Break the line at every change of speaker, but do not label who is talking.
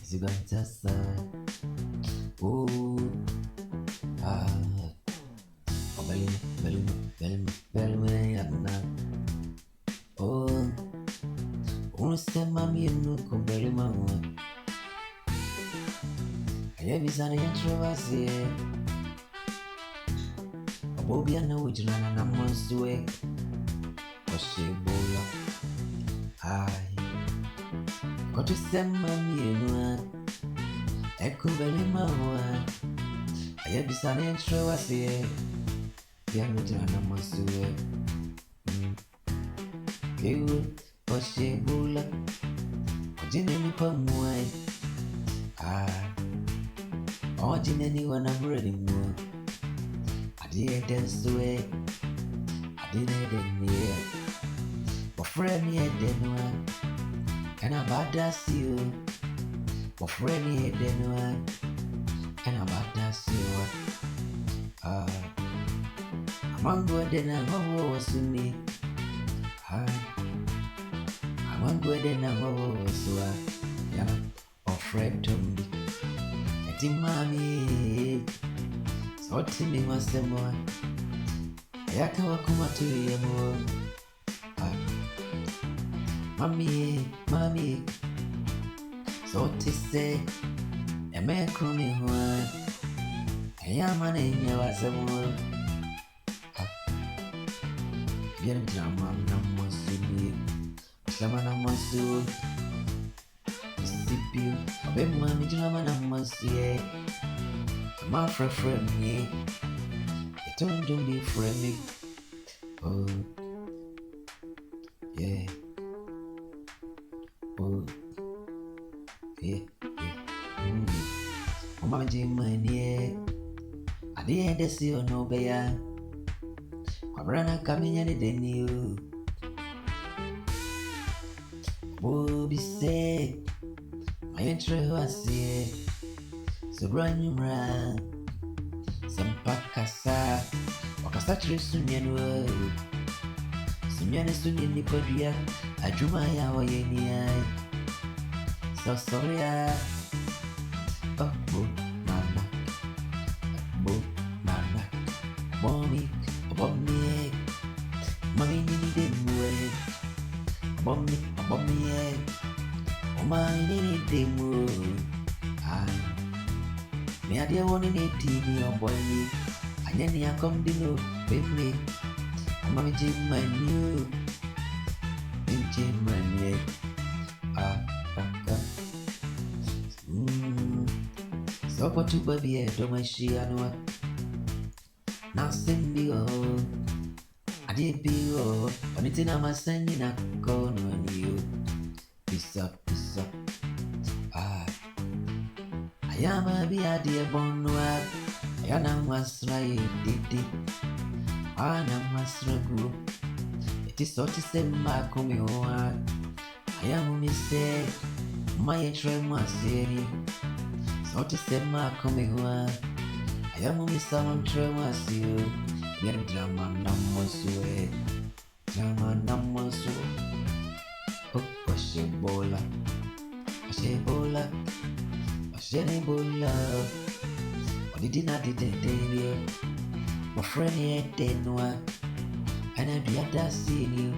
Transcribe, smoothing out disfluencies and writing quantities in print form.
Zigantasa. Oh, ah, belly, oh, unasema mimi kumbele mama. Ayabi sana introversi. Bobia na ujilana na monswe. Oshibula. Ai. Kwa tusema mimi kumbele mama. Ayabi sana introversi. Bia na ujilana na monswe. Kewu. Oshibula. Ojineni pamuai. Ojineni wanamredi mwa. Adie denswe. Adine denye. Wafremi edenwa. Ena badasiyo. Wafremi edenwa. Ena badasiyo. Amangu edena wawo wasuni. Amangu edena wawo wasua. Yana ofred tumbi. Eti mami. Soti ni masemwa. Ayaka wakumatuye mwa. Mami. Soti se. Emekumi hwa. Ayamane nyawasemwa. Biar drama namasuni. Sama namasu. Sipiu. Abe mami drama namasu. My friend, me. Don't be friendly. Oh, yeah. Oh, yeah. Mama Jimmy, I didn't see you no bear. My brother coming any day new. Oh, be said, my interest was here. So brand new run. Sampakasa. Wakasatri sunyanwa. Sunyane sunyani kodia. Ajuma ya wayeni ai. So sorry ya. Oh, mama. Mama. Mommy. Mommy nini demwe. Mommy egg. Mommy nini demwe. Me adia woni ni TV on boy me. Anyani akom dino baby. Mama Jimmy. Jimmy. So what you baby do my she anwa. Na simbi oh. Adi bi oh. Onitina masanyi na kono ni you. Peace up. Ayama bi adie bonwa. Ayana masra didi. Ana masra gu. It is sort of sema kumi hoa. Ayamu mi se. Maya tre masiri. Sort of sema kumi hoa. Ayamu mi saman tre masiyo. Biar drama namasue. Oh, Oshebola. Oshebola. Odidina didede. My friend here denwa. And I be a senior.